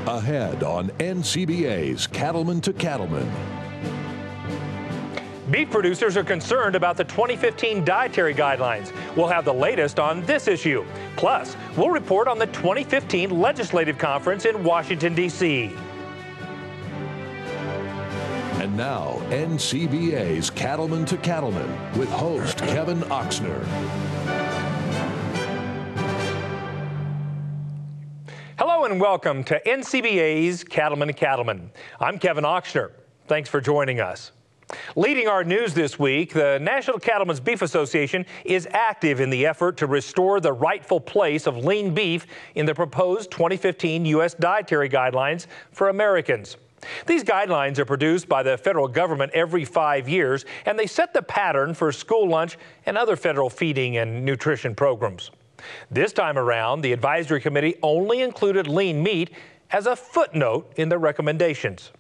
Ahead on NCBA's Cattleman to Cattleman. Beef producers are concerned about the 2015 dietary guidelines. We'll have the latest on this issue. Plus, we'll report on the 2015 Legislative Conference in Washington, D.C. And now, NCBA's Cattleman to Cattleman with host Kevin Oxner. Hello and welcome to NCBA's Cattleman to Cattleman. I'm Kevin Oxner. Thanks for joining us. Leading our news this week, the National Cattlemen's Beef Association is active in the effort to restore the rightful place of lean beef in the proposed 2015 U.S. dietary guidelines for Americans. These guidelines are produced by the federal government every 5 years, and they set the pattern for school lunch and other federal feeding and nutrition programs. This time around, the advisory committee only included lean meat as a footnote in the recommendations.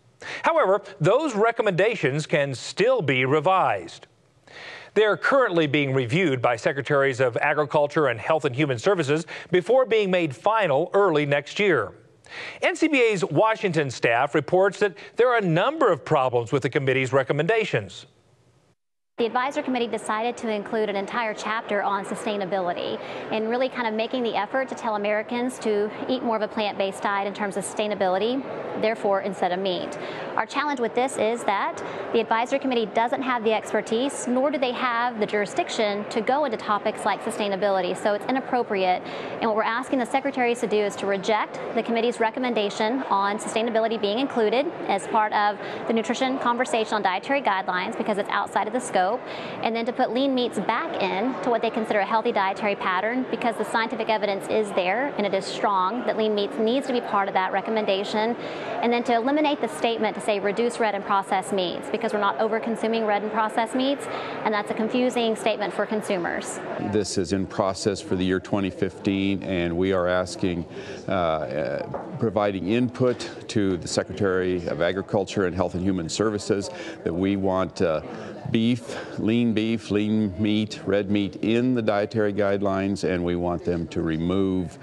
However, those recommendations can still be revised. They're currently being reviewed by Secretaries of Agriculture and Health and Human Services before being made final early next year. NCBA's Washington staff reports that there are a number of problems with the committee's recommendations. The advisory committee decided to include an entire chapter on sustainability and really kind of making the effort to tell Americans to eat more of a plant-based diet in terms of sustainability, therefore instead of meat. Our challenge with this is that the advisory committee doesn't have the expertise, nor do they have the jurisdiction to go into topics like sustainability, so it's inappropriate. And what we're asking the secretaries to do is to reject the committee's recommendation on sustainability being included as part of the nutrition conversation on dietary guidelines because it's outside of the scope, and then to put lean meats back in to what they consider a healthy dietary pattern because the scientific evidence is there and it is strong that lean meats needs to be part of that recommendation, and then to eliminate the statement to say reduce red and processed meats because we're not over consuming red and processed meats, and that's a confusing statement for consumers. This is in process for the year 2015, and we are asking, providing input to the Secretary of Agriculture and Health and Human Services that we want beef, lean meat, red meat in the dietary guidelines, and we want them to remove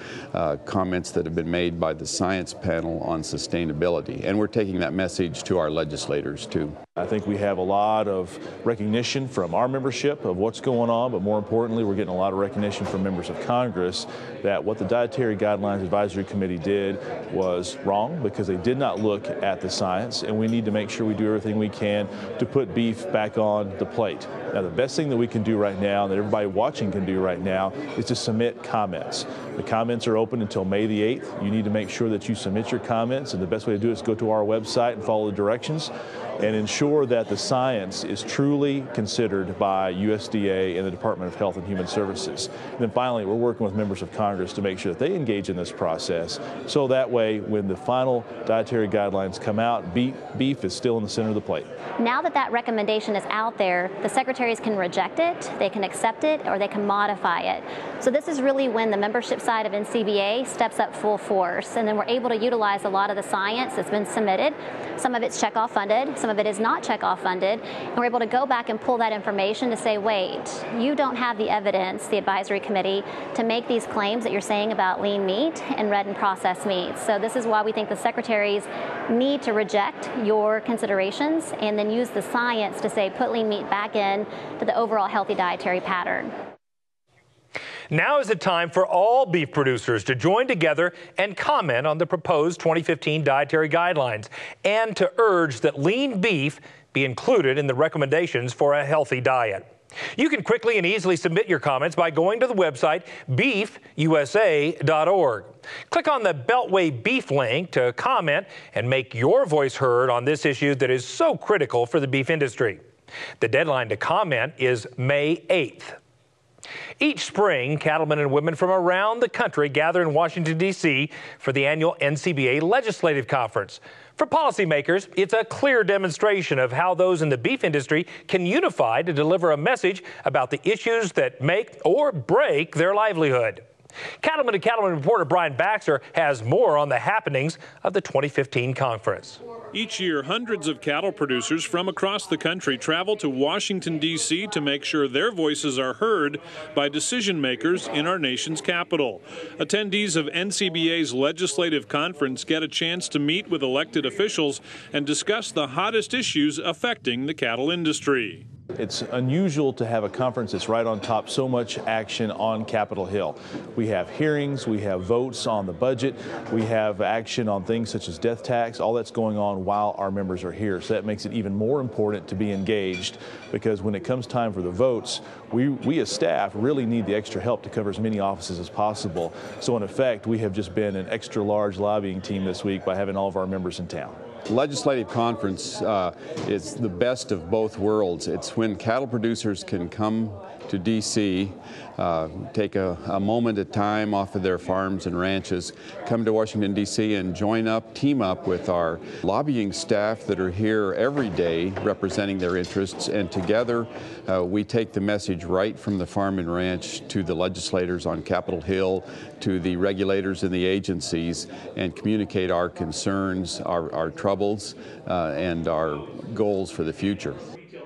comments that have been made by the science panel on sustainability. And we're taking that message to our legislators too. I think we have a lot of recognition from our membership of what's going on, but more importantly, we're getting a lot of recognition from members of Congress that what the Dietary Guidelines Advisory Committee did was wrong because they did not look at the science, and we need to make sure we do everything we can to put beef back on the plate. Now, the best thing that we can do right now, that everybody watching can do right now, is to submit comments. The comments are open until May the 8th. You need to make sure that you submit your comments, and the best way to do it is go to our website and follow the directions and ensure that the science is truly considered by USDA and the Department of Health and Human Services. And then finally, we're working with members of Congress to make sure that they engage in this process so that way when the final dietary guidelines come out, beef is still in the center of the plate. Now that that recommendation is out there, the secretaries can reject it, they can accept it, or they can modify it. So this is really when the membership side of NCBA steps up full force, and then we're able to utilize a lot of the science that's been submitted. Some of it's checkoff funded, some of it is not checkoff funded, and we're able to go back and pull that information to say, wait, you don't have the evidence, the advisory committee, to make these claims that you're saying about lean meat and red and processed meats. So this is why we think the secretaries need to reject your considerations and then use the science to say put lean meat back in to the overall healthy dietary pattern. Now is the time for all beef producers to join together and comment on the proposed 2015 dietary guidelines and to urge that lean beef be included in the recommendations for a healthy diet. You can quickly and easily submit your comments by going to the website beefusa.org. Click on the Beltway Beef link to comment and make your voice heard on this issue that is so critical for the beef industry. The deadline to comment is May 8th. Each spring, cattlemen and women from around the country gather in Washington, D.C. for the annual NCBA Legislative Conference. For policymakers, it's a clear demonstration of how those in the beef industry can unify to deliver a message about the issues that make or break their livelihood. Cattleman to Cattleman reporter Brian Baxter has more on the happenings of the 2015 conference. Each year, hundreds of cattle producers from across the country travel to Washington, D.C. to make sure their voices are heard by decision makers in our nation's capital. Attendees of NCBA's Legislative Conference get a chance to meet with elected officials and discuss the hottest issues affecting the cattle industry. It's unusual to have a conference that's right on top, so much action on Capitol Hill. We have hearings, we have votes on the budget, we have action on things such as death tax, all that's going on while our members are here. So that makes it even more important to be engaged, because when it comes time for the votes, we as staff really need the extra help to cover as many offices as possible. So in effect, we have just been an extra large lobbying team this week by having all of our members in town. Legislative Conference is the best of both worlds. It's when cattle producers can come to D.C., take a moment of time off of their farms and ranches, come to Washington, D.C. and join up, team up with our lobbying staff that are here every day representing their interests, and together we take the message right from the farm and ranch to the legislators on Capitol Hill, to the regulators and the agencies, and communicate our concerns, our troubles, and our goals for the future.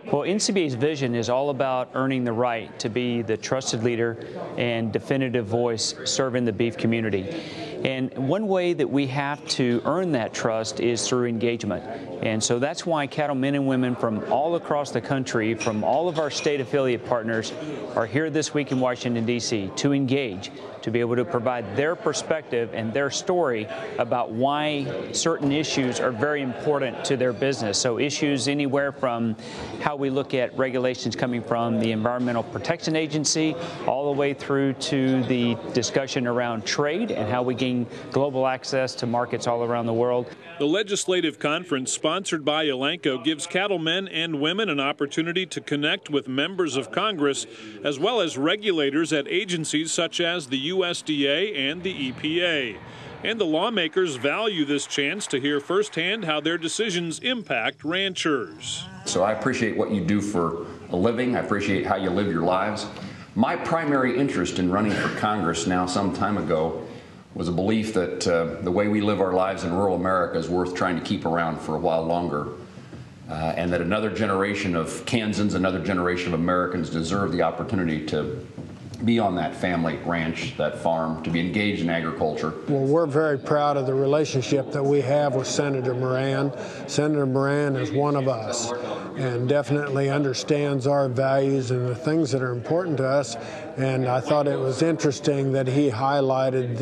Well, NCBA's vision is all about earning the right to be the trusted leader and definitive voice serving the beef community. And one way that we have to earn that trust is through engagement. And so that's why cattlemen and women from all across the country, from all of our state affiliate partners, are here this week in Washington, D.C. to engage, to be able to provide their perspective and their story about why certain issues are very important to their business. So issues anywhere from how we look at regulations coming from the Environmental Protection Agency all the way through to the discussion around trade and how we gain global access to markets all around the world. The Legislative Conference, sponsored by Elanco, gives cattlemen and women an opportunity to connect with members of Congress as well as regulators at agencies such as the USDA and the EPA. And the lawmakers value this chance to hear firsthand how their decisions impact ranchers. So I appreciate what you do for a living. I appreciate how you live your lives. My primary interest in running for Congress now some time ago was a belief that the way we live our lives in rural America is worth trying to keep around for a while longer, and that another generation of Kansans, another generation of Americans deserve the opportunity to be on that family ranch, that farm, to be engaged in agriculture. Well, we're very proud of the relationship that we have with Senator Moran. Senator Moran is one of us and definitely understands our values and the things that are important to us. And I thought it was interesting that he highlighted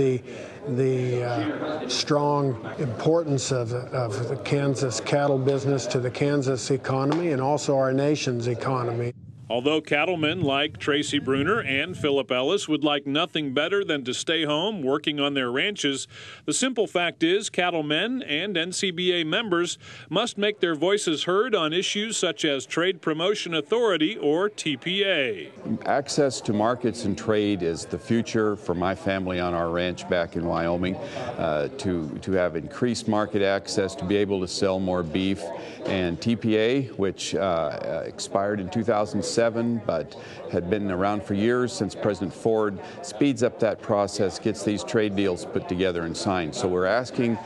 the strong importance of the Kansas cattle business to the Kansas economy and also our nation's economy. Although cattlemen like Tracy Bruner and Philip Ellis would like nothing better than to stay home working on their ranches, the simple fact is cattlemen and NCBA members must make their voices heard on issues such as Trade Promotion Authority, or TPA. Access to markets and trade is the future for my family on our ranch back in Wyoming, to have increased market access, to be able to sell more beef. And TPA, which expired in 2007, but had been around for years since President Ford, speeds up that process, gets these trade deals put together and signed. So we're asking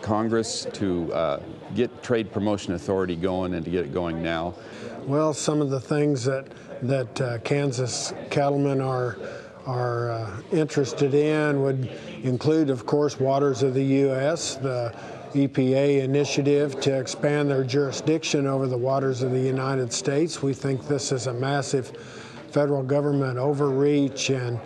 Congress to get Trade Promotion Authority going and to get it going now. Well, some of the things that Kansas cattlemen are interested in would include, of course, waters of the U.S., the EPA initiative to expand their jurisdiction over the waters of the United States. We think this is a massive federal government overreach and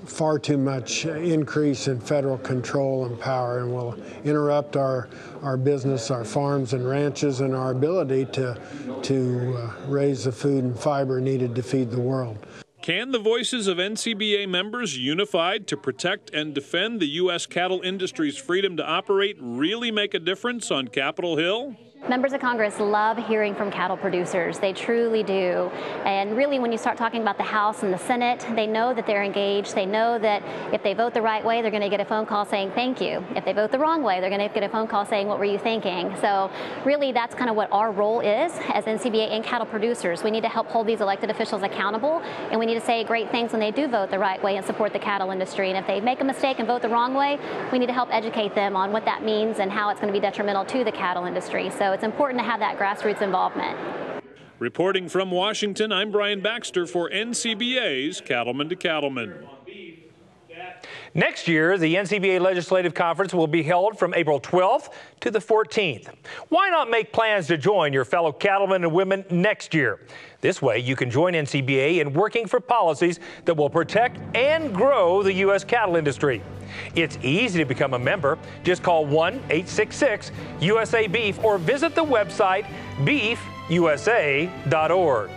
far too much increase in federal control and power, and will interrupt our business, our farms and ranches, and our ability to raise the food and fiber needed to feed the world. Can the voices of NCBA members unified to protect and defend the U.S. cattle industry's freedom to operate really make a difference on Capitol Hill? Members of Congress love hearing from cattle producers. They truly do. And really, when you start talking about the House and the Senate, they know that they're engaged. They know that if they vote the right way, they're going to get a phone call saying thank you. If they vote the wrong way, they're going to get a phone call saying, what were you thinking? So really, that's kind of what our role is as NCBA and cattle producers. We need to help hold these elected officials accountable, and we need to say great things when they do vote the right way and support the cattle industry. And if they make a mistake and vote the wrong way, we need to help educate them on what that means and how it's going to be detrimental to the cattle industry. So it's important to have that grassroots involvement. Reporting from Washington, I'm Brian Baxter for NCBA's Cattleman to Cattleman. Next year, the NCBA Legislative Conference will be held from April 12th to the 14th. Why not make plans to join your fellow cattlemen and women next year? This way, you can join NCBA in working for policies that will protect and grow the U.S. cattle industry. It's easy to become a member. Just call 1-866-USA-BEEF or visit the website beefusa.org.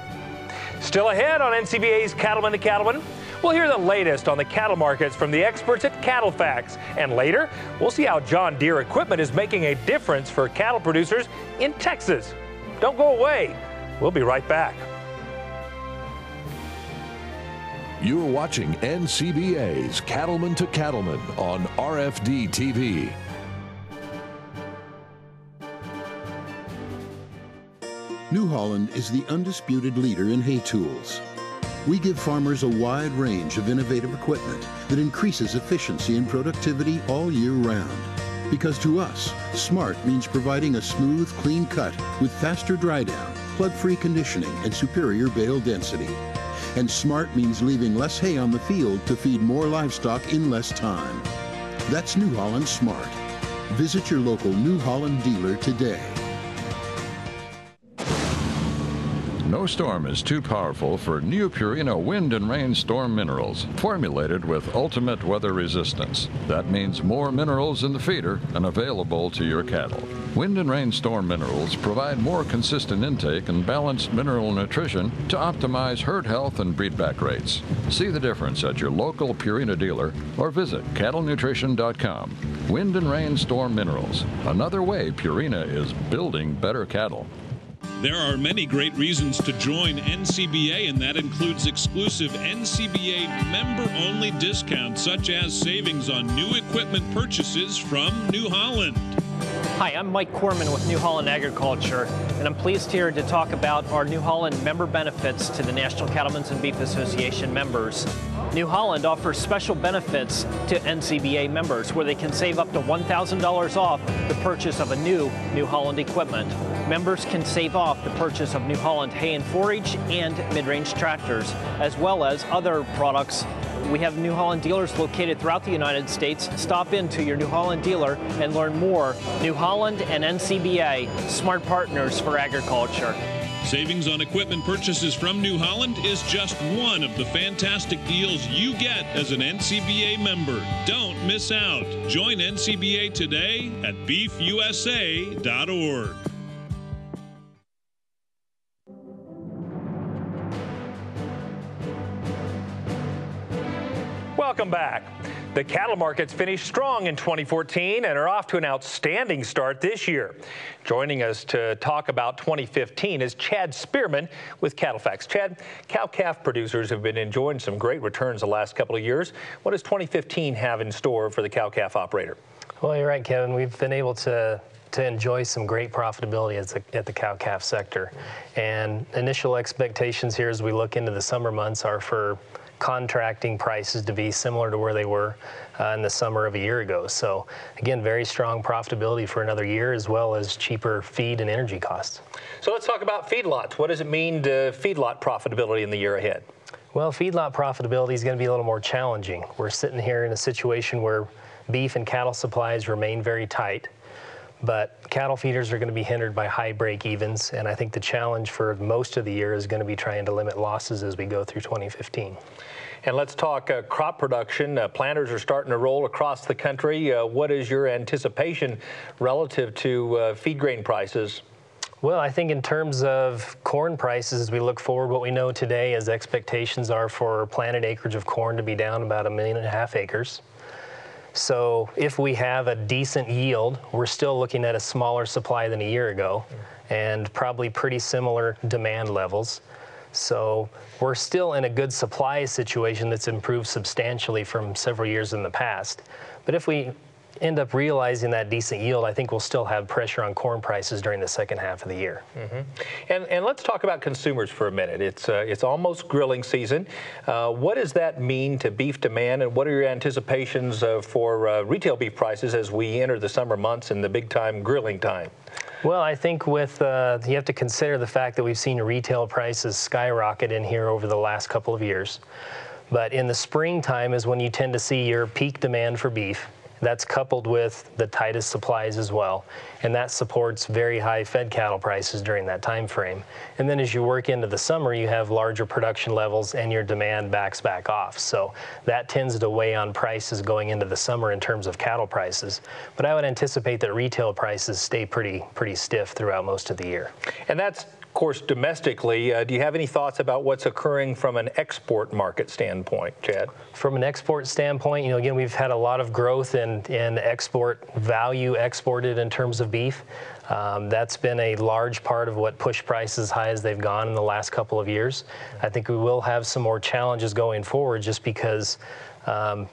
Still ahead on NCBA's Cattleman to Cattleman, we'll hear the latest on the cattle markets from the experts at CattleFax. And later, we'll see how John Deere equipment is making a difference for cattle producers in Texas. Don't go away. We'll be right back. You're watching NCBA's Cattleman to Cattleman on RFD TV. New Holland is the undisputed leader in hay tools. We give farmers a wide range of innovative equipment that increases efficiency and productivity all year round. Because to us, smart means providing a smooth, clean cut with faster dry down, plug-free conditioning, and superior bale density. And smart means leaving less hay on the field to feed more livestock in less time. That's New Holland Smart. Visit your local New Holland dealer today. No storm is too powerful for new Purina Wind and Rain Storm Minerals, formulated with ultimate weather resistance. That means more minerals in the feeder and available to your cattle. Wind and Rain Storm Minerals provide more consistent intake and balanced mineral nutrition to optimize herd health and breedback rates. See the difference at your local Purina dealer or visit cattlenutrition.com. Wind and Rain Storm Minerals, another way Purina is building better cattle. There are many great reasons to join NCBA, and that includes exclusive NCBA member-only discounts, such as savings on new equipment purchases from New Holland. Hi, I'm Mike Corman with New Holland Agriculture, and I'm pleased here to talk about our New Holland member benefits to the National Cattlemen's and Beef Association members. New Holland offers special benefits to NCBA members where they can save up to $1,000 off the purchase of a New Holland equipment. Members can save off the purchase of New Holland hay and forage and mid-range tractors, as well as other products. We have New Holland dealers located throughout the United States. Stop into your New Holland dealer and learn more. New Holland and NCBA, smart partners for agriculture. Savings on equipment purchases from New Holland is just one of the fantastic deals you get as an NCBA member. Don't miss out. Join NCBA today at beefusa.org. Welcome back. The cattle markets finished strong in 2014 and are off to an outstanding start this year. Joining us to talk about 2015 is Chad Spearman with CattleFax. Chad, cow-calf producers have been enjoying some great returns the last couple of years. What does 2015 have in store for the cow-calf operator? Well, you're right, Kevin. We've been able to enjoy some great profitability at the cow-calf sector. And initial expectations here as we look into the summer months are for contracting prices to be similar to where they were in the summer of a year ago. So again, very strong profitability for another year, as well as cheaper feed and energy costs. So let's talk about feedlots. What does it mean to feedlot profitability in the year ahead? Well, feedlot profitability is going to be a little more challenging. We're sitting here in a situation where beef and cattle supplies remain very tight, but cattle feeders are going to be hindered by high break-evens, and I think the challenge for most of the year is going to be trying to limit losses as we go through 2015. And let's talk crop production. Planters are starting to roll across the country. What is your anticipation relative to feed grain prices? Well, I think in terms of corn prices, as we look forward, what we know today is expectations are for planted acreage of corn to be down about 1.5 million acres. So if we have a decent yield, we're still looking at a smaller supply than a year ago and probably pretty similar demand levels. So we're still in a good supply situation that's improved substantially from several years in the past. But if we end up realizing that decent yield, I think we'll still have pressure on corn prices during the second half of the year. And let's talk about consumers for a minute. It's almost grilling season. What does that mean to beef demand, and what are your anticipations for retail beef prices as we enter the summer months and the big time grilling time? Well, I think with you have to consider the fact that we've seen retail prices skyrocket in here over the last couple of years. But in the springtime is when you tend to see your peak demand for beef. That's coupled with the tightest supplies as well, and that supports very high fed cattle prices during that time frame. And then as you work into the summer, you have larger production levels and your demand backs back off. So that tends to weigh on prices going into the summer in terms of cattle prices. But I would anticipate that retail prices stay pretty stiff throughout most of the year. And that's, of course, domestically. Do you have any thoughts about what's occurring from an export market standpoint, Chad? From an export standpoint, again, we've had a lot of growth in export value exported in terms of beef. That's been a large part of what pushed prices high as they've gone in the last couple of years. I think we will have some more challenges going forward just because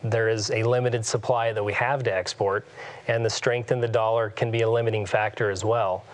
there is a limited supply that we have to export, and the strength in the dollar can be a limiting factor as well.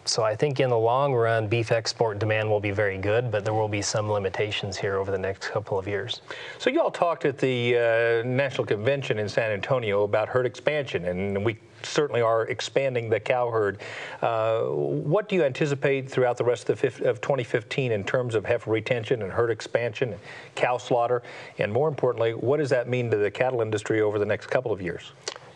So I think in the long run, beef export demand will be very good, but there will be some limitations here over the next couple of years. So you all talked at the National Convention in San Antonio about herd expansion, and we certainly are expanding the cow herd. What do you anticipate throughout the rest of 2015 in terms of heifer retention and herd expansion and cow slaughter? And more importantly, what does that mean to the cattle industry over the next couple of years?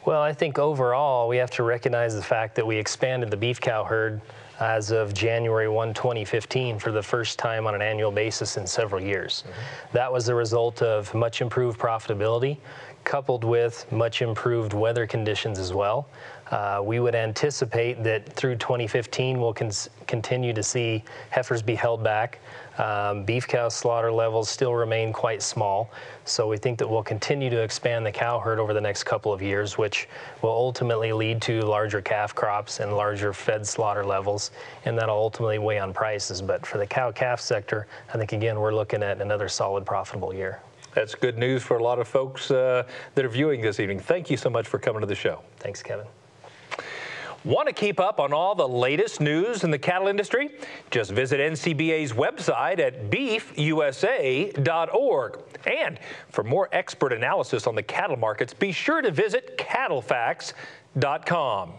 Well, I think overall we have to recognize the fact that we expanded the beef cow herd as of January 1, 2015 for the first time on an annual basis in several years. That was the result of much improved profitability coupled with much improved weather conditions as well. We would anticipate that through 2015 we'll continue to see heifers be held back. Beef cow slaughter levels still remain quite small, so we think that we'll continue to expand the cow herd over the next couple of years, which will ultimately lead to larger calf crops and larger fed slaughter levels, and that'll ultimately weigh on prices. But for the cow-calf sector, I think again we're looking at another solid profitable year. That's good news for a lot of folks that are viewing this evening. Thank you so much for coming to the show. Thanks, Kevin. Want to keep up on all the latest news in the cattle industry? Just visit NCBA's website at beefusa.org. And for more expert analysis on the cattle markets, be sure to visit cattlefacts.com.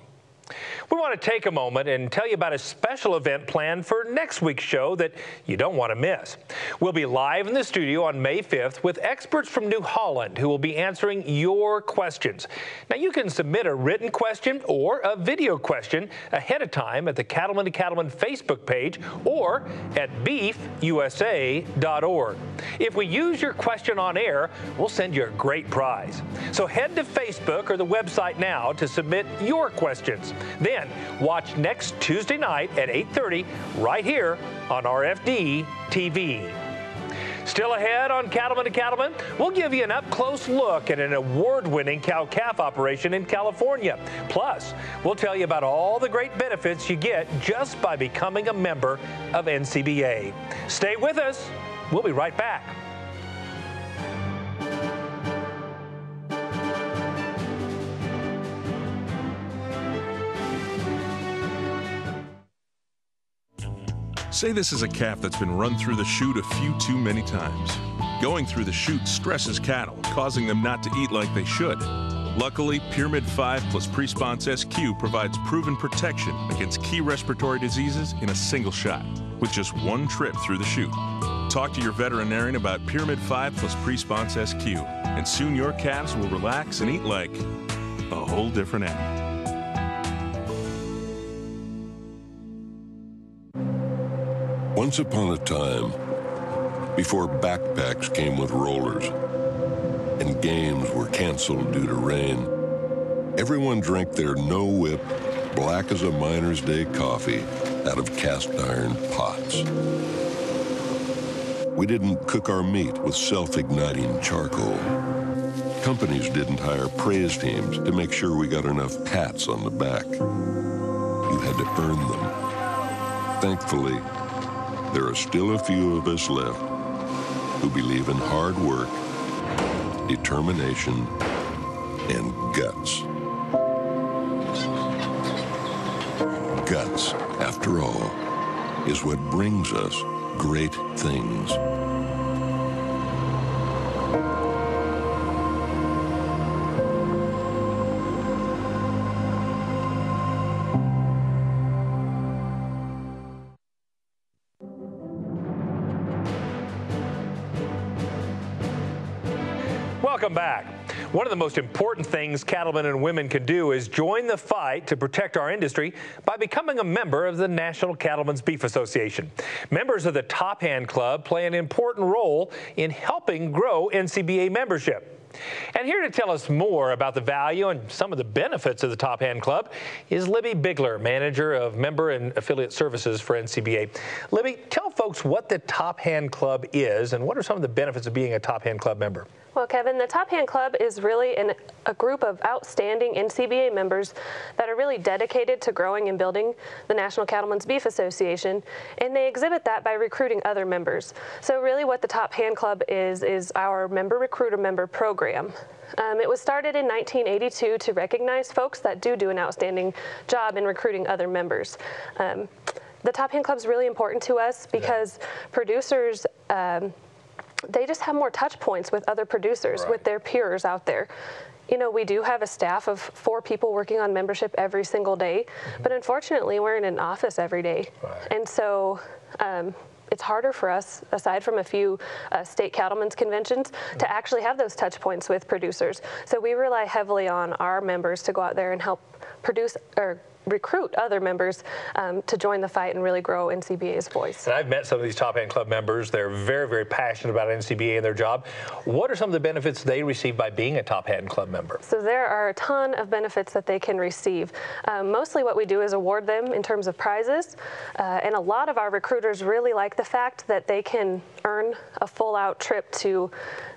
We want to take a moment and tell you about a special event planned for next week's show that you don't want to miss. We'll be live in the studio on May 5th with experts from New Holland who will be answering your questions. Now, you can submit a written question or a video question ahead of time at the Cattleman to Cattleman Facebook page or at beefusa.org. If we use your question on air, we'll send you a great prize. So head to Facebook or the website now to submit your questions. Then watch next Tuesday night at 8:30 right here on RFD TV. Still ahead on Cattleman to Cattleman, we'll give you an up-close look at an award-winning cow-calf operation in California. Plus, we'll tell you about all the great benefits you get just by becoming a member of NCBA. Stay with us. We'll be right back. Say this is a calf that's been run through the chute a few too many times. Going through the chute stresses cattle, causing them not to eat like they should. Luckily, Pyramid 5 plus Presponse SQ provides proven protection against key respiratory diseases in a single shot, with just one trip through the chute. Talk to your veterinarian about Pyramid 5 plus Presponse SQ, and soon your calves will relax and eat like a whole different animal. Once upon a time, before backpacks came with rollers and games were canceled due to rain, everyone drank their no-whip, black as a miner's day coffee out of cast iron pots. We didn't cook our meat with self-igniting charcoal. Companies didn't hire praise teams to make sure we got enough pats on the back. You had to earn them. Thankfully, there are still a few of us left who believe in hard work, determination, and guts. Guts, after all, is what brings us great things. Welcome back. One of the most important things cattlemen and women can do is join the fight to protect our industry by becoming a member of the National Cattlemen's Beef Association. Members of the Top Hand Club play an important role in helping grow NCBA membership. And here to tell us more about the value and some of the benefits of the Top Hand Club is Libby Bigler, Manager of Member and Affiliate Services for NCBA. Libby, tell folks what the Top Hand Club is and what are some of the benefits of being a Top Hand Club member? Well, Kevin, the Top Hand Club is really a group of outstanding NCBA members that are really dedicated to growing and building the National Cattlemen's Beef Association, and they exhibit that by recruiting other members. So really what the Top Hand Club is our member program. It was started in 1982 to recognize folks that do an outstanding job in recruiting other members. The Top Hand Club is really important to us because producers they just have more touch points with other producers, with their peers out there. You know, we do have a staff of 4 people working on membership every single day, but unfortunately we're in an office every day. And so it's harder for us, aside from a few state cattlemen's conventions, to actually have those touch points with producers. So we rely heavily on our members to go out there and help produce or recruit other members to join the fight and really grow NCBA's voice. And I've met some of these Top Hand Club members. They're very, very passionate about NCBA and their job. What are some of the benefits they receive by being a Top Hand Club member? So there are a ton of benefits that they can receive. Mostly what we do is award them in terms of prizes. And a lot of our recruiters really like the fact that they can earn a full-out trip to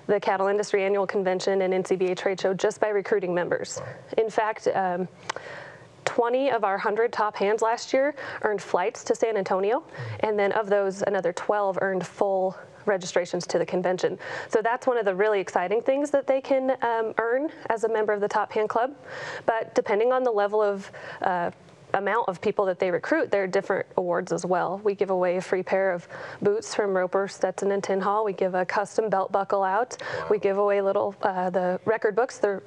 the Cattle Industry Annual Convention and NCBA Trade Show just by recruiting members. In fact, 20 of our 100 top hands last year earned flights to San Antonio, and then of those, another 12 earned full registrations to the convention. So that's one of the really exciting things that they can earn as a member of the Top Hand Club. But depending on the level of amount of people that they recruit, there are different awards as well. We give away a free pair of boots from Roper, Stetson, and Tin Hall. We give a custom belt buckle out. We give away little the record books, the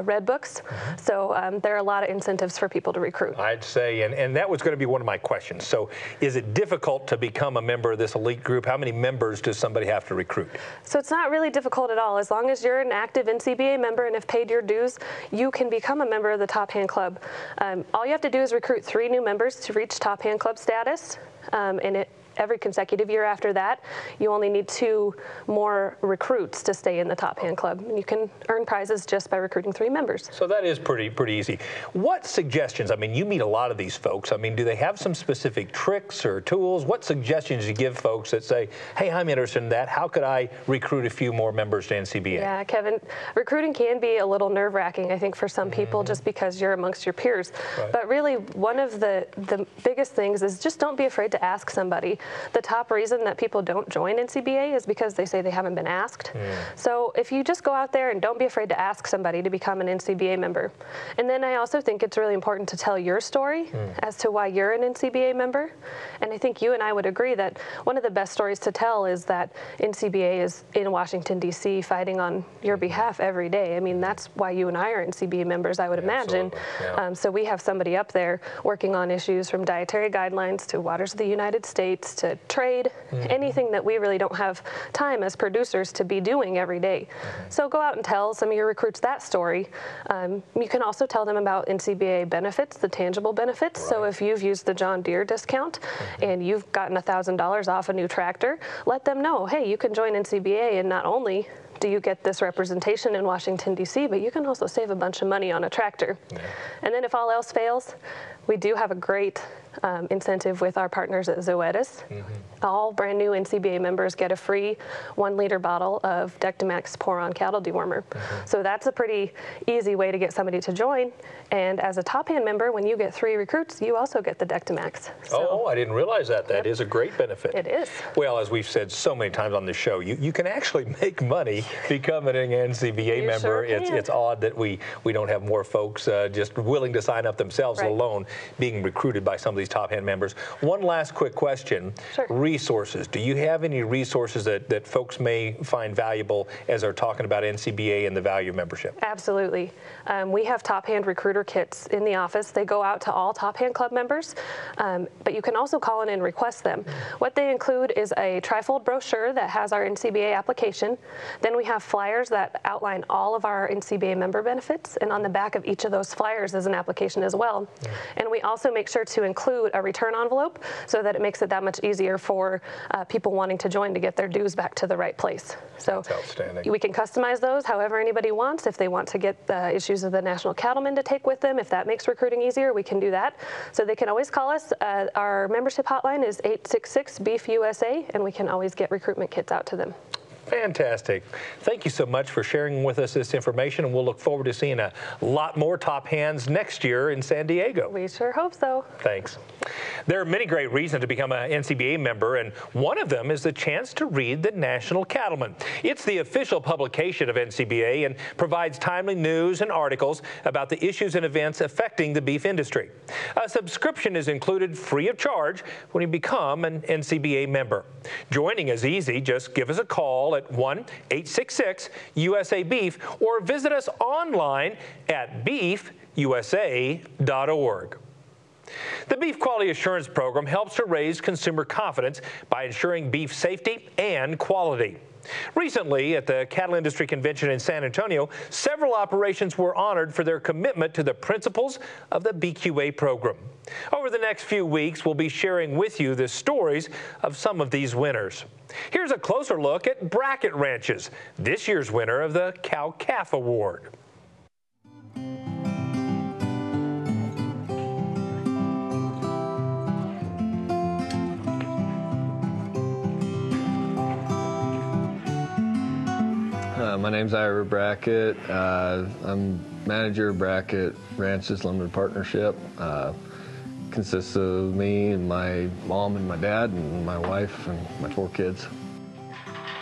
red books. So there are a lot of incentives for people to recruit. I'd say, and that was going to be one of my questions. So is it difficult to become a member of this elite group? How many members does somebody have to recruit? So it's not really difficult at all. As long as you're an active NCBA member and have paid your dues, you can become a member of the Top Hand Club. All you have to do is recruit 3 new members to reach Top Hand Club status, and every consecutive year after that, you only need 2 more recruits to stay in the Top Hand Club. And you can earn prizes just by recruiting 3 members. So that is pretty easy. What suggestions, I mean, you meet a lot of these folks. I mean, do they have some specific tricks or tools? What suggestions do you give folks that say, hey, I'm interested in that. How could I recruit a few more members to NCBA? Yeah, Kevin, recruiting can be a little nerve-wracking, I think, for some people, just because you're amongst your peers. But really, one of the biggest things is just don't be afraid to ask somebody. The top reason that people don't join NCBA is because they say they haven't been asked. So if you just go out there and don't be afraid to ask somebody to become an NCBA member. And then I also think it's really important to tell your story as to why you're an NCBA member. And I think you and I would agree that one of the best stories to tell is that NCBA is in Washington, D.C. fighting on your behalf every day. I mean, that's why you and I are NCBA members, I would imagine. So we have somebody up there working on issues from dietary guidelines to waters of the United States to trade, anything that we really don't have time as producers to be doing every day. So go out and tell some of your recruits that story. You can also tell them about NCBA benefits, the tangible benefits. So if you've used the John Deere discount and you've gotten $1,000 off a new tractor, let them know, hey, you can join NCBA, and not only do you get this representation in Washington, D.C., but you can also save a bunch of money on a tractor. And then if all else fails, we do have a great incentive with our partners at Zoetis. All brand new NCBA members get a free 1-liter bottle of Dectomax Pour-On Cattle Dewormer. So that's a pretty easy way to get somebody to join. And as a top hand member, when you get 3 recruits, you also get the Dectomax. So, I didn't realize that. That is a great benefit. It is. Well, as we've said so many times on the show, you can actually make money becoming an NCBA member. Sure can. It's odd that we don't have more folks just willing to sign up themselves, let alone being recruited by some of these top hand members. One last quick question. Sure. Resources. Do you have any resources that folks may find valuable as they're talking about NCBA and the value of membership? Absolutely. We have top hand recruiter kits in the office. They go out to all top hand club members, but you can also call in and request them. What they include is a trifold brochure that has our NCBA application. Then we have flyers that outline all of our NCBA member benefits, and on the back of each of those flyers is an application as well. And we also make sure to include a return envelope so that it makes it that much easier for people wanting to join to get their dues back to the right place. So that's outstanding. We can customize those however anybody wants. If they want to get the issues of the National Cattlemen to take with them, if that makes recruiting easier, we can do that. So they can always call us. Our membership hotline is 866-BEEF-USA, and we can always get recruitment kits out to them. Fantastic. Thank you so much for sharing with us this information, and we'll look forward to seeing a lot more top hands next year in San Diego. We sure hope so. Thanks. There are many great reasons to become an NCBA member, and one of them is the chance to read the National Cattleman. It's the official publication of NCBA and provides timely news and articles about the issues and events affecting the beef industry. A subscription is included free of charge when you become an NCBA member. Joining is easy. Just give us a call at 1-866-USA-BEEF or visit us online at beefusa.org. The Beef Quality Assurance Program helps to raise consumer confidence by ensuring beef safety and quality. Recently, at the Cattle Industry Convention in San Antonio, several operations were honored for their commitment to the principles of the BQA program. Over the next few weeks, we'll be sharing with you the stories of some of these winners. Here's a closer look at Bracket Ranches, this year's winner of the Cow-Calf Award. My name's Ira Brackett. I'm manager of Bracket Ranches Limited Partnership. Consists of me and my mom and my dad and my wife and my 4 kids.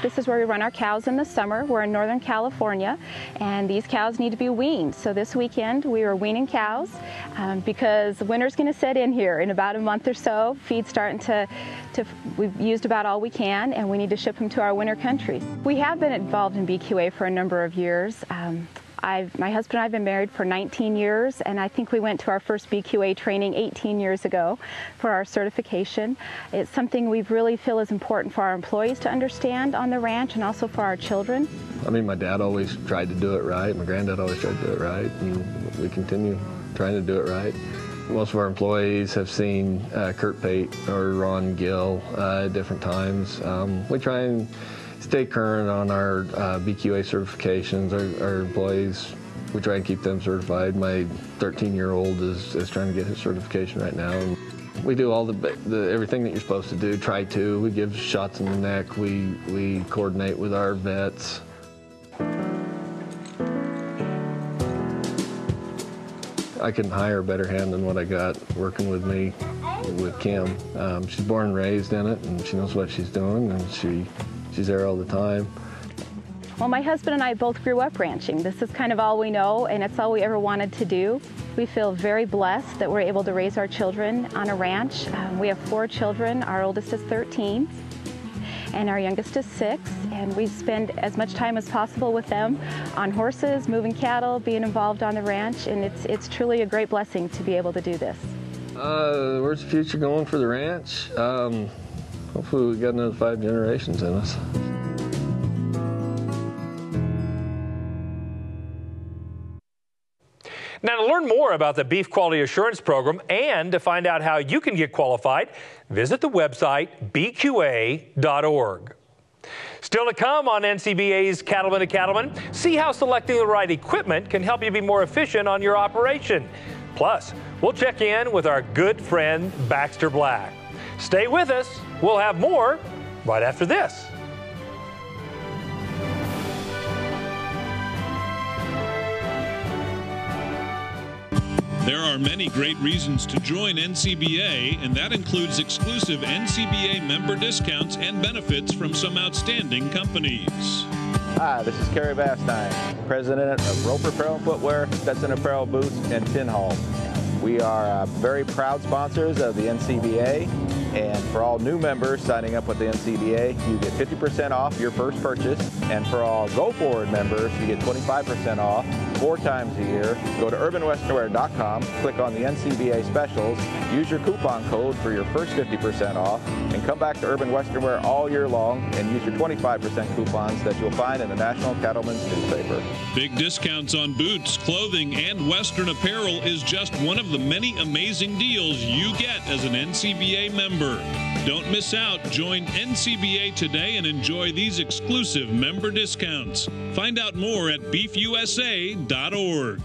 This is where we run our cows in the summer. We're in Northern California, and these cows need to be weaned. So this weekend we were weaning cows because winter's going to set in here in about a month or so. Feed's starting we've used about all we can, and we need to ship them to our winter country. We have been involved in BQA for a number of years. My husband and I have been married for 19 years, and I think we went to our first BQA training 18 years ago for our certification. It's something we really feel is important for our employees to understand on the ranch and also for our children. I mean, my dad always tried to do it right. My granddad always tried to do it right, and we continue trying to do it right. Most of our employees have seen Kurt Pate or Ron Gill at different times. We try and stay current on our BQA certifications. Our employees, we try and keep them certified. My 13-year-old is trying to get his certification right now. And we do all everything that you're supposed to do. We give shots in the neck. We coordinate with our vets. I couldn't hire a better hand than what I got working with me with Kim. She's born and raised in it, and she knows what she's doing, and she's there all the time. Well, my husband and I both grew up ranching. This is kind of all we know, and it's all we ever wanted to do. We feel very blessed that we're able to raise our children on a ranch. We have 4 children. Our oldest is 13, and our youngest is 6, and we spend as much time as possible with them on horses, moving cattle, being involved on the ranch, and it's truly a great blessing to be able to do this. Where's the future going for the ranch? Hopefully we've got another 5 generations in us. Now, to learn more about the Beef Quality Assurance Program and to find out how you can get qualified, visit the website bqa.org. Still to come on NCBA's Cattleman to Cattleman, see how selecting the right equipment can help you be more efficient on your operation. Plus, we'll check in with our good friend Baxter Black. Stay with us. We'll have more right after this. There are many great reasons to join NCBA, and that includes exclusive NCBA member discounts and benefits from some outstanding companies. Hi, this is Kerry Bastine, president of Roper Apparel and Footwear, Stetson Apparel Boots, and Tin Hall. We are very proud sponsors of the NCBA, and for all new members signing up with the NCBA, you get 50% off your first purchase, and for all Go Forward members, you get 25% off 4 times a year. Go to urbanwesternwear.com, click on the NCBA specials, use your coupon code for your first 50% off, and come back to Urban Western Wear all year long and use your 25% coupons that you'll find in the National Cattlemen's newspaper. Big discounts on boots, clothing, and Western apparel is just one of the many amazing deals you get as an NCBA member. Don't miss out. Join NCBA today and enjoy these exclusive member discounts. Find out more at beefusa.org.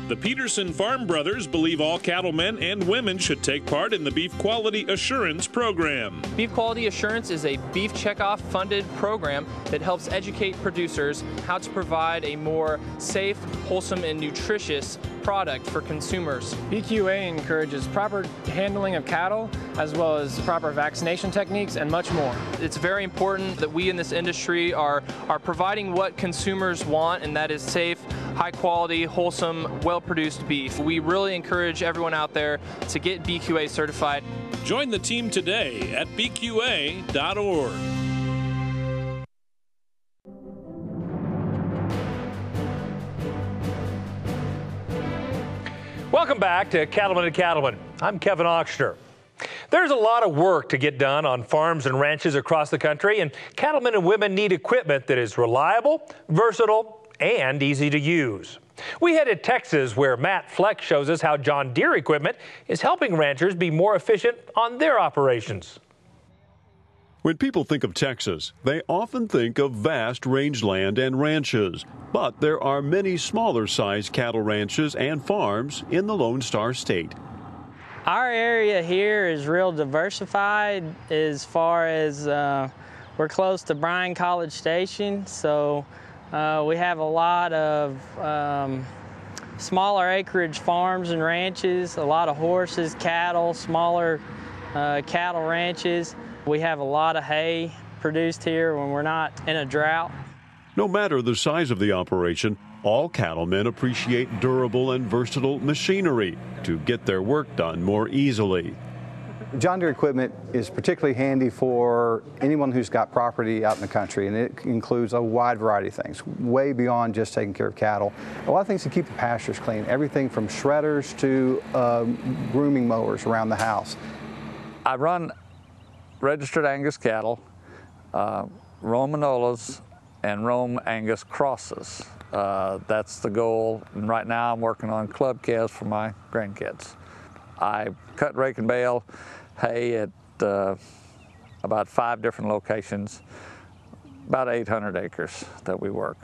The Peterson Farm Brothers believe all cattlemen and women should take part in the Beef Quality Assurance Program. Beef Quality Assurance is a beef checkoff funded program that helps educate producers how to provide a more safe, wholesome, and nutritious product for consumers. BQA encourages proper handling of cattle as well as proper vaccination techniques and much more. It's very important that we in this industry are providing what consumers want, and that is safe, high quality, wholesome, well-produced beef. We really encourage everyone out there to get BQA certified. Join the team today at bqa.org. Welcome back to Cattlemen to Cattlemen. I'm Kevin Ochsner. There's a lot of work to get done on farms and ranches across the country, and cattlemen and women need equipment that is reliable, versatile, and easy to use. We head to Texas, where Matt Fleck shows us how John Deere equipment is helping ranchers be more efficient on their operations. When people think of Texas, they often think of vast rangeland and ranches. But there are many smaller-sized cattle ranches and farms in the Lone Star State. Our area here is real diversified as far as we're close to Bryan College Station, so we have a lot of smaller acreage farms and ranches, a lot of horses, cattle, smaller cattle ranches. We have a lot of hay produced here when we're not in a drought. No matter the size of the operation, all cattlemen appreciate durable and versatile machinery to get their work done more easily. John Deere equipment is particularly handy for anyone who's got property out in the country, and it includes a wide variety of things, way beyond just taking care of cattle. A lot of things to keep the pastures clean, everything from shredders to grooming mowers around the house. I run registered Angus cattle, Rome Manolas, and Rome Angus crosses. That's the goal, and right now I'm working on club calves for my grandkids. I cut, rake, and bale hay at about 5 different locations, about 800 acres that we work.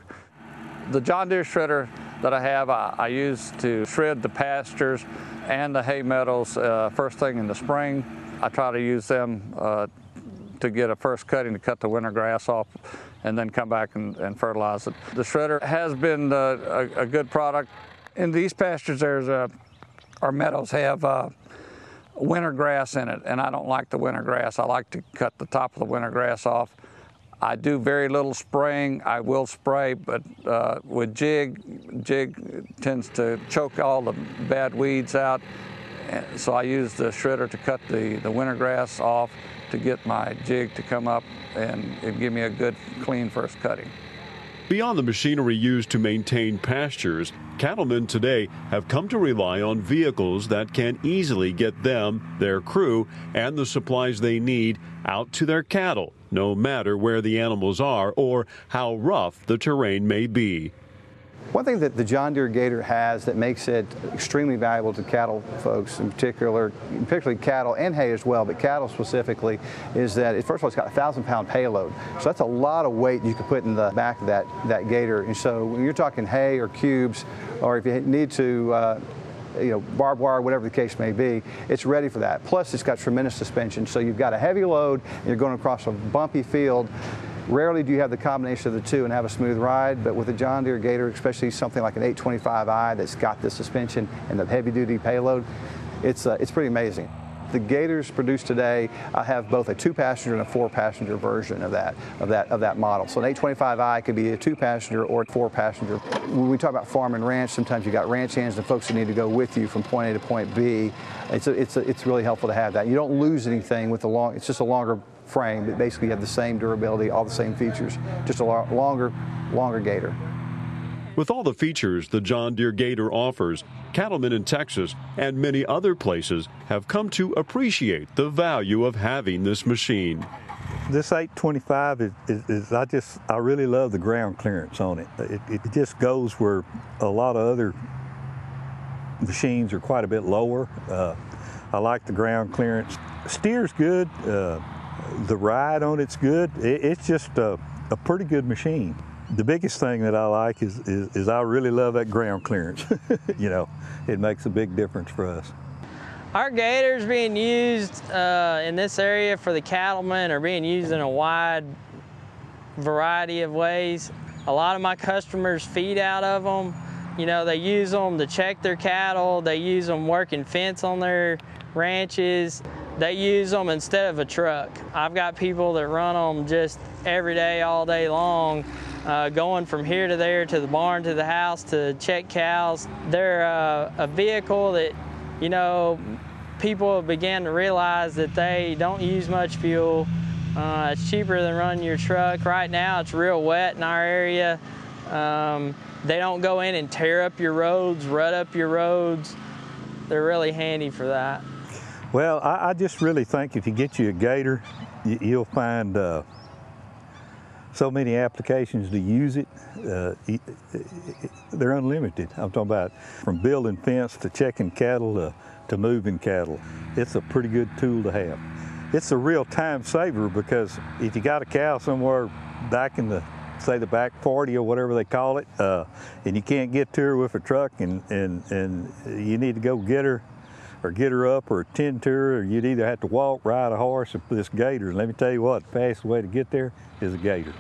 The John Deere shredder that I have, I use to shred the pastures and the hay meadows first thing in the spring. I try to use them to get a first cutting to cut the winter grass off and then come back and fertilize it. The shredder has been a good product. In these pastures, our meadows have winter grass in it, and I don't like the winter grass. I like to cut the top of the winter grass off. I do very little spraying. I will spray, but with jig tends to choke all the bad weeds out. So I use the shredder to cut the winter grass off to get my jig to come up and give me a good, clean first cutting. Beyond the machinery used to maintain pastures, cattlemen today have come to rely on vehicles that can easily get them, their crew, and the supplies they need out to their cattle, no matter where the animals are or how rough the terrain may be. One thing that the John Deere Gator has that makes it extremely valuable to cattle folks in particular, particularly cattle and hay as well, but cattle specifically, is that first of all, it's got a 1,000-pound payload. So that's a lot of weight you can put in the back of that Gator. And so when you're talking hay or cubes, or if you need to barbed wire, whatever the case may be, it's ready for that. Plus, it's got tremendous suspension. So you've got a heavy load, and you're going across a bumpy field. Rarely do you have the combination of the two and have a smooth ride, but with a John Deere Gator, especially something like an 825i that's got the suspension and the heavy-duty payload, it's pretty amazing. The Gators produced today have both a 2-passenger and a 4-passenger version of that model. So an 825i could be a 2-passenger or a 4-passenger. When we talk about farm and ranch, sometimes you got ranch hands and folks that need to go with you from point A to point B. It's really helpful to have that. You don't lose anything with it's just a longer frame, but basically you have the same durability, all the same features, just a longer Gator. With all the features the John Deere Gator offers, cattlemen in Texas and many other places have come to appreciate the value of having this machine. This 825 I really love the ground clearance on it. It just goes where a lot of other machines are quite a bit lower. I like the ground clearance. Steer's good. The ride on it's good. It's just a pretty good machine. The biggest thing that I like is I really love that ground clearance. It makes a big difference for us. Our Gators being used in this area for the cattlemen are being used in a wide variety of ways. A lot of my customers feed out of them. They use them to check their cattle. They use them working fence on their ranches. They use them instead of a truck. I've got people that run them just every day, all day long, going from here to there, to the barn, to the house, to check cows. They're a vehicle that, people began to realize that they don't use much fuel. It's cheaper than running your truck. Right now, it's real wet in our area. They don't go in and tear up your roads, rut up your roads. They're really handy for that. Well, I just really think if you get you a Gator, you'll find so many applications to use it. They're unlimited. I'm talking about from building fence to checking cattle to moving cattle. It's a pretty good tool to have. It's a real time saver because if you got a cow somewhere back in the back 40 or whatever they call it, and you can't get to her with a truck and you need to go get her or get her up or tend to her, or you'd either have to walk, ride a horse, or this Gator. And let me tell you what, the fastest way to get there is a Gator.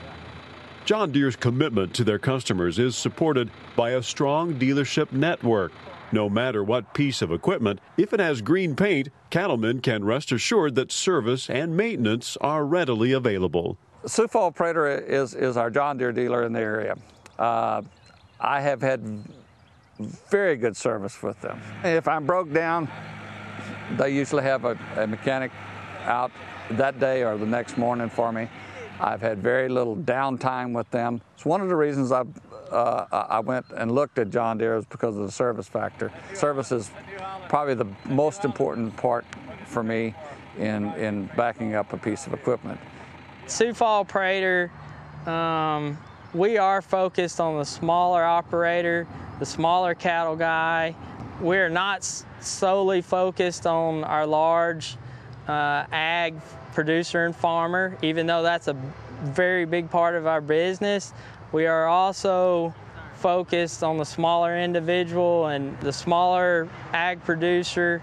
John Deere's commitment to their customers is supported by a strong dealership network. No matter what piece of equipment, if it has green paint, cattlemen can rest assured that service and maintenance are readily available. Sioux Falls Prater is our John Deere dealer in the area. I have had very good service with them. If I'm broke down, they usually have a mechanic out that day or the next morning for me. I've had very little downtime with them. It's one of the reasons I went and looked at John Deere is because of the service factor. Service is probably the most important part for me in backing up a piece of equipment. Sioux Falls Prater, we are focused on the smaller operator, the smaller cattle guy. We're not solely focused on our large ag producer and farmer, even though that's a very big part of our business. We are also focused on the smaller individual and the smaller ag producer.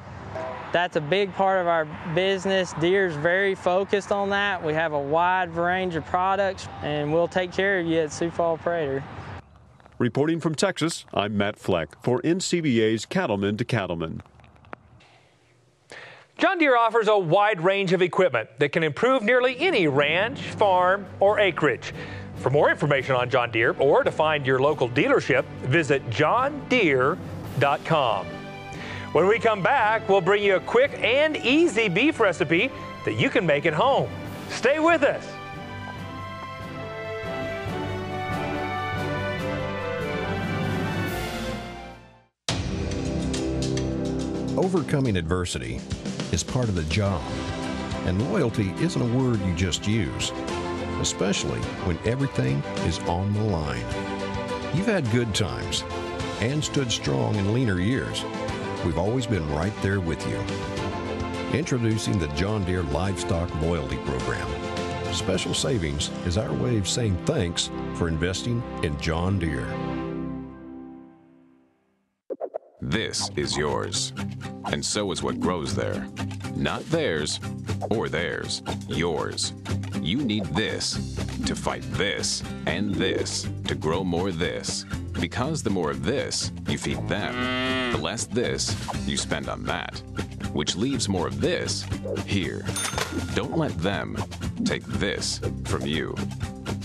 That's a big part of our business. Deere's very focused on that. We have a wide range of products, and we'll take care of you at Sioux Falls Prater. Reporting from Texas, I'm Matt Fleck for NCBA's Cattlemen to Cattlemen. John Deere offers a wide range of equipment that can improve nearly any ranch, farm, or acreage. For more information on John Deere or to find your local dealership, visit johndeere.com. When we come back, we'll bring you a quick and easy beef recipe that you can make at home. Stay with us. Overcoming adversity is part of the job, and loyalty isn't a word you just use, especially when everything is on the line. You've had good times and stood strong in leaner years. We've always been right there with you. Introducing the John Deere Livestock Loyalty Program. Special savings is our way of saying thanks for investing in John Deere. This is yours, and so is what grows there. Not theirs or theirs, yours. You need this to fight this and this to grow more this. Because the more of this you feed them, the less this you spend on that, which leaves more of this here. Don't let them take this from you.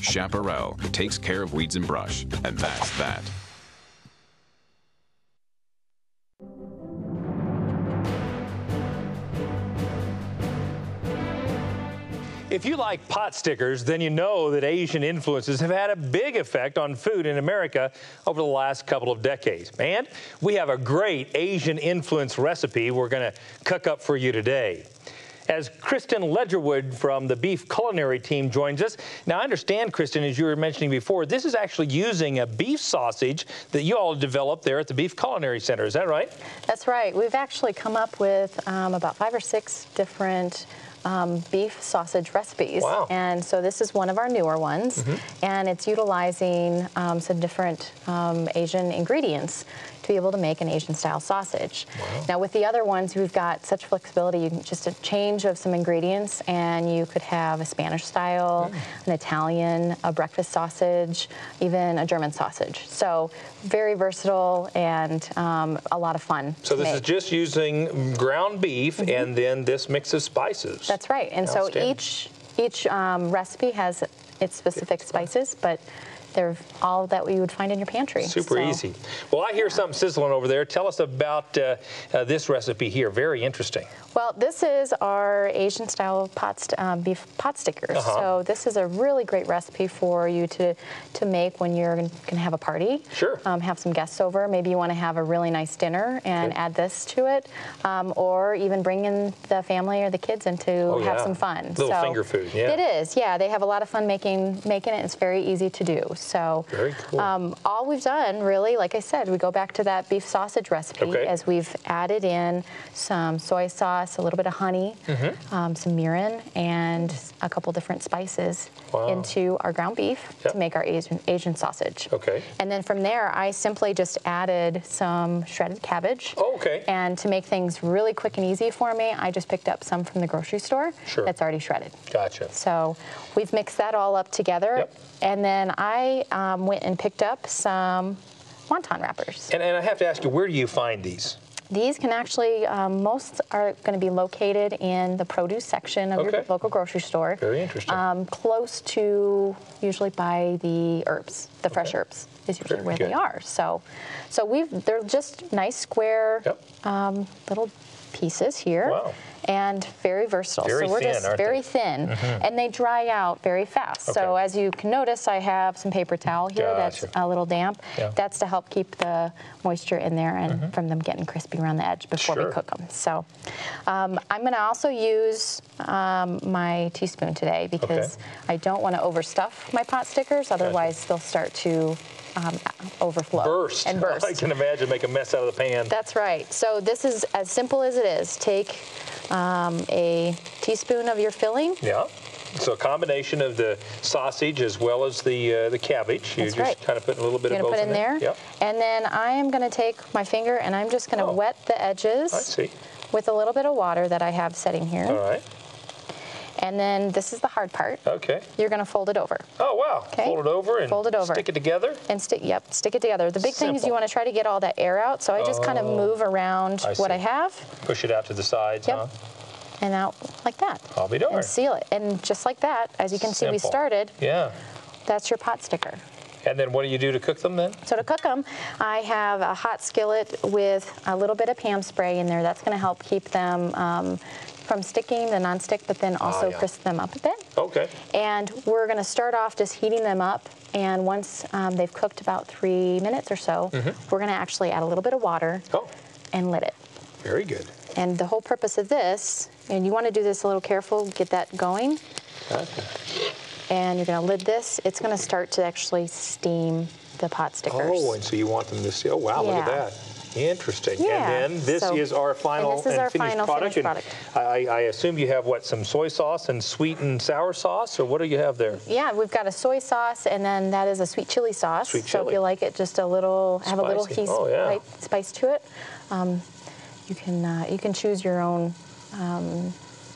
Chaparral takes care of weeds and brush, and that's that. If you like pot stickers, then you know that Asian influences have had a big effect on food in America over the last couple of decades. And we have a great Asian influence recipe we're going to cook up for you today. As Kristen Ledgerwood from the Beef Culinary team joins us. Now, I understand, Kristen, as you were mentioning before, this is actually using a beef sausage that you all developed there at the Beef Culinary Center. Is that right? That's right. We've actually come up with about 5 or 6 different beef sausage recipes. Wow. And so this is one of our newer ones, and it's utilizing some different Asian ingredients to be able to make an Asian-style sausage. Wow. Now, with the other ones, we've got such flexibility. You can just a change of some ingredients, and you could have a Spanish style, an Italian, a breakfast sausage, even a German sausage. So very versatile and a lot of fun. So this is just using ground beef and then this mix of spices. That's right. And so each recipe has its specific spices, but they're all that we would find in your pantry. Super easy. Well, I hear something sizzling over there. Tell us about this recipe here. Very interesting. Well, this is our Asian-style beef pot stickers. So this is a really great recipe for you to make when you're going to have a party. Sure. Have some guests over. Maybe you want to have a really nice dinner and add this to it, or even bring in the family or the kids in to have some fun. Little finger food. Yeah. It is. Yeah, they have a lot of fun making it. It's very easy to do. So very cool. All we've done, really, like I said, we go back to that beef sausage recipe as we've added in some soy sauce, a little bit of honey, some mirin, and a couple different spices into our ground beef to make our Asian sausage. Okay. And then from there, I simply just added some shredded cabbage. And to make things really quick and easy for me, I just picked up some from the grocery store that's already shredded. Gotcha. So we've mixed that all up together. And then I went and picked up some wonton wrappers. And I have to ask you, where do you find these? These can actually, most are going to be located in the produce section of your local grocery store. Very interesting. Close to, usually by the herbs, the fresh herbs is usually where they are. So they're just nice square little pieces here. Wow. And very versatile. Very so we're thin, just aren't very they? thin, and they dry out very fast. So as you can notice, I have some paper towel here that's a little damp. That's to help keep the moisture in there and from them getting crispy around the edge before we cook them. So I'm going to also use my teaspoon today because I don't want to overstuff my pot stickers. Otherwise, they'll start to overflow. Burst. I can imagine make a mess out of the pan. That's right. So this is as simple as it is. Take a teaspoon of your filling. Yeah. So a combination of the sausage as well as the cabbage. You're just kind of putting a little bit of both in there. Yep. And then I am going to take my finger and I'm just going to wet the edges with a little bit of water that I have setting here. All right. And then this is the hard part. Okay. You're going to fold it over. Oh, wow. Okay. Fold it over and fold it over. Stick it together? And stick it together. The big thing is you want to try to get all that air out, so I just kind of move around what I have. Push it out to the sides, huh? And out like that. I'll be darned. And seal it. And just like that, as you can see, we started. Yeah. That's your pot sticker. And then what do you do to cook them then? So to cook them, I have a hot skillet with a little bit of Pam spray in there. That's going to help keep them from sticking, the nonstick, but then also crisp them up a bit. Okay. And we're going to start off just heating them up. And once they've cooked about 3 minutes or so, we're going to actually add a little bit of water and lid it. Very good. And the whole purpose of this, and you want to do this a little careful, get that going. Okay. And you're going to lid this. It's going to start to actually steam the pot stickers. Oh, and so you want them to see, oh wow, look at that. Interesting. Yeah. And then this is our final and finished product. I assume you have what, some soy sauce and sweet and sour sauce, or what do you have there? Yeah, we've got a soy sauce, and then that is a sweet chili sauce. Sweet so chili. if you like it just a little, have a little Spicy. light spice to it, you can choose your own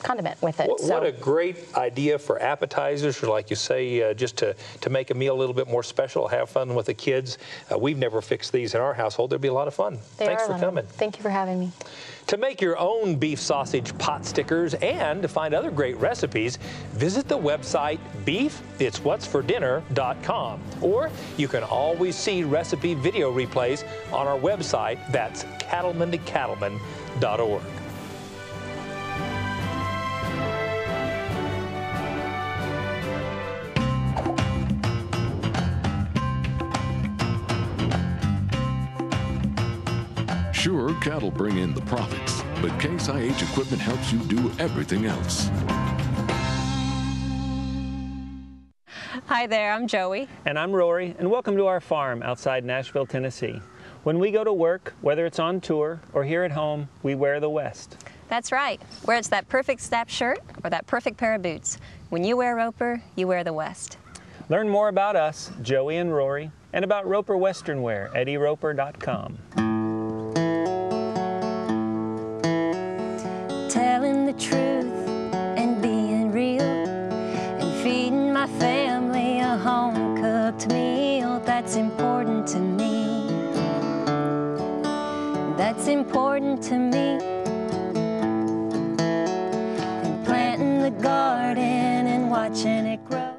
condiment with it. What a great idea for appetizers, or like you say, just to make a meal a little bit more special, have fun with the kids. We've never fixed these in our household. There'd be a lot of fun. Thanks for coming. Thank you for having me. To make your own beef sausage pot stickers and to find other great recipes, visit the website beefitswhatsfordinner.com. Or you can always see recipe video replays on our website. That's cattlemantocattleman.org. Sure, cattle bring in the profits, but Case IH equipment helps you do everything else. Hi there, I'm Joey. And I'm Rory, and welcome to our farm outside Nashville, Tennessee. When we go to work, whether it's on tour or here at home, we wear the West. That's right, where it's that perfect snap shirt or that perfect pair of boots. When you wear Roper, you wear the West. Learn more about us, Joey and Rory, and about Roper Western Wear at eroper.com. Telling the truth and being real and feeding my family a home-cooked meal. That's important to me. That's important to me. And planting the garden and watching it grow.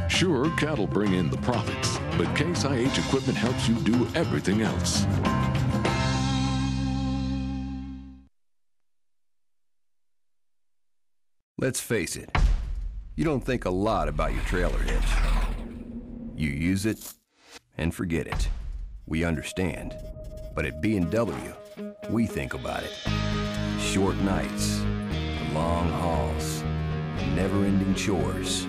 Sure, cattle bring in the profits, but Case IH equipment helps you do everything else. Let's face it, you don't think a lot about your trailer hitch. You use it and forget it. We understand. But at B&W, we think about it. Short nights, long hauls, never-ending chores.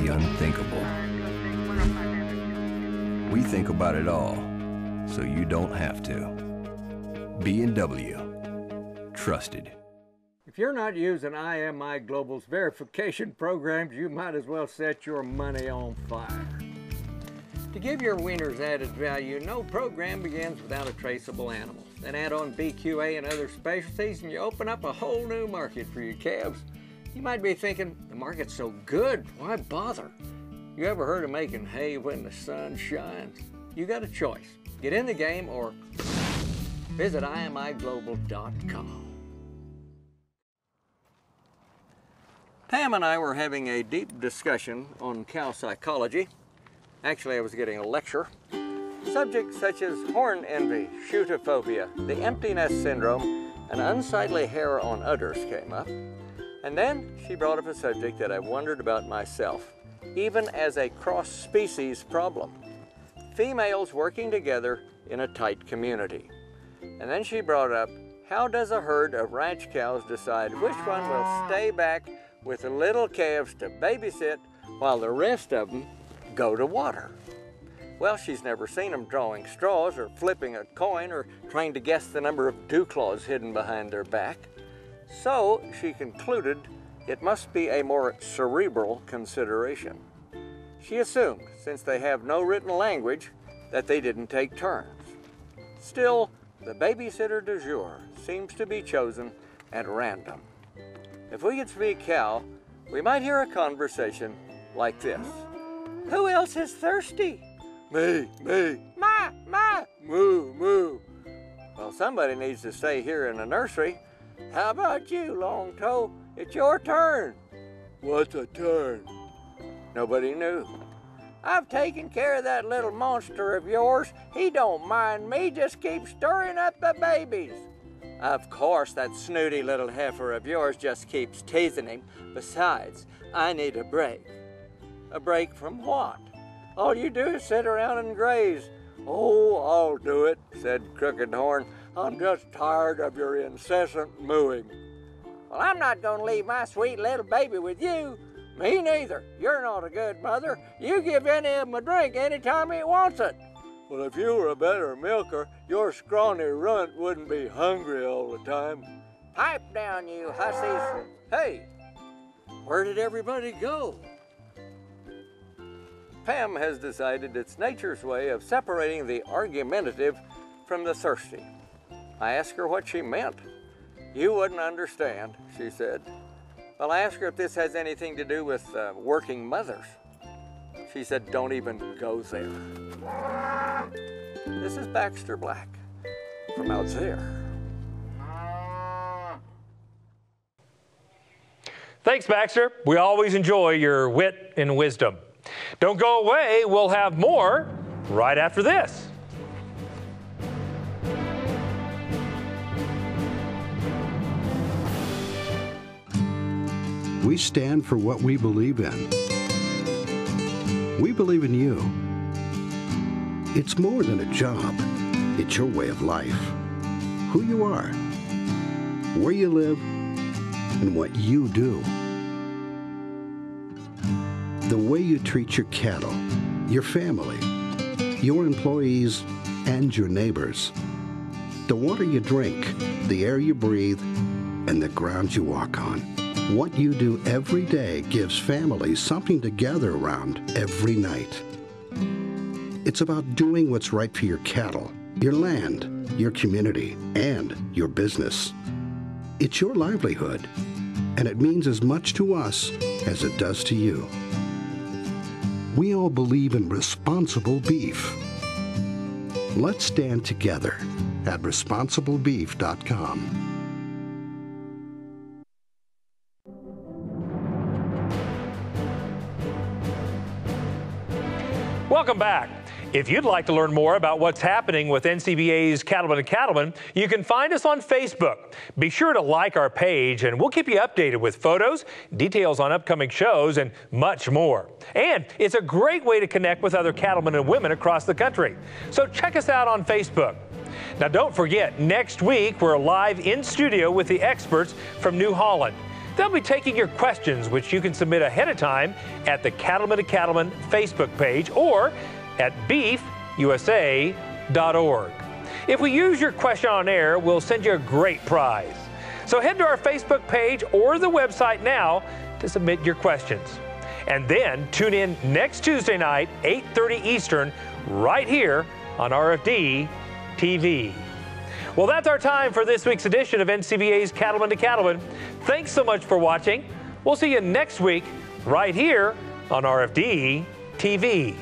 The unthinkable. We think about it all, so you don't have to. B&W. Trusted. If you're not using IMI Global's verification programs, you might as well set your money on fire. To give your wieners added value, no program begins without a traceable animal. Then add on BQA and other specialties, and you open up a whole new market for your calves. You might be thinking, the market's so good, why bother? You ever heard of making hay when the sun shines? You got a choice. Get in the game or visit IMIGlobal.com. Pam and I were having a deep discussion on cow psychology. Actually, I was getting a lecture. Subjects such as horn envy, shoetophobia, the empty nest syndrome, and unsightly hair on udders came up. And then she brought up a subject that I've wondered about myself, even as a cross-species problem. Females working together in a tight community. And then she brought up, how does a herd of ranch cows decide which one will stay back with the little calves to babysit while the rest of them go to water? Well, she's never seen them drawing straws or flipping a coin or trying to guess the number of dew claws hidden behind their back. So she concluded it must be a more cerebral consideration. She assumed, since they have no written language, that they didn't take turns. Still, the babysitter du jour seems to be chosen at random. If we could speak cow, we might hear a conversation like this. Who else is thirsty? Me, ma, moo, moo. Well, somebody needs to stay here in the nursery. How about you, Long Toe? It's your turn. What's a turn? Nobody knew. I've taken care of that little monster of yours. He don't mind me, just keep stirring up the babies. Of course, that snooty little heifer of yours just keeps teasing him. Besides, I need a break. A break from what? All you do is sit around and graze. Oh, I'll do it, said Crooked Horn. I'm just tired of your incessant mooing. Well, I'm not going to leave my sweet little baby with you. Me neither. You're not a good mother. You give any of them a drink anytime it wants it. Well, if you were a better milker, your scrawny runt wouldn't be hungry all the time. Pipe down, you hussies. Hey, where did everybody go? Pam has decided it's nature's way of separating the argumentative from the thirsty. I asked her what she meant. You wouldn't understand, she said. Well, I asked her if this has anything to do with working mothers. She said, don't even go there. This is Baxter Black from out there. Thanks, Baxter. We always enjoy your wit and wisdom. Don't go away. We'll have more right after this. We stand for what we believe in. We believe in you. It's more than a job. It's your way of life. Who you are, where you live, and what you do. The way you treat your cattle, your family, your employees, and your neighbors. The water you drink, the air you breathe, and the ground you walk on. What you do every day gives families something to gather around every night. It's about doing what's right for your cattle, your land, your community, and your business. It's your livelihood, and it means as much to us as it does to you. We all believe in responsible beef. Let's stand together at responsiblebeef.com. Welcome back. If you'd like to learn more about what's happening with NCBA's Cattlemen and Cattlemen, you can find us on Facebook. Be sure to like our page, and we'll keep you updated with photos, details on upcoming shows, and much more. And it's a great way to connect with other cattlemen and women across the country. So check us out on Facebook. Now, don't forget, next week we're live in studio with the experts from New Holland. They'll be taking your questions, which you can submit ahead of time at the Cattlemen and Cattlemen Facebook page or at beefusa.org. If we use your question on air, we'll send you a great prize. So head to our Facebook page or the website now to submit your questions. And then tune in next Tuesday night, 8:30 Eastern, right here on RFD TV. Well, that's our time for this week's edition of NCBA's Cattlemen to Cattlemen. Thanks so much for watching. We'll see you next week right here on RFD TV.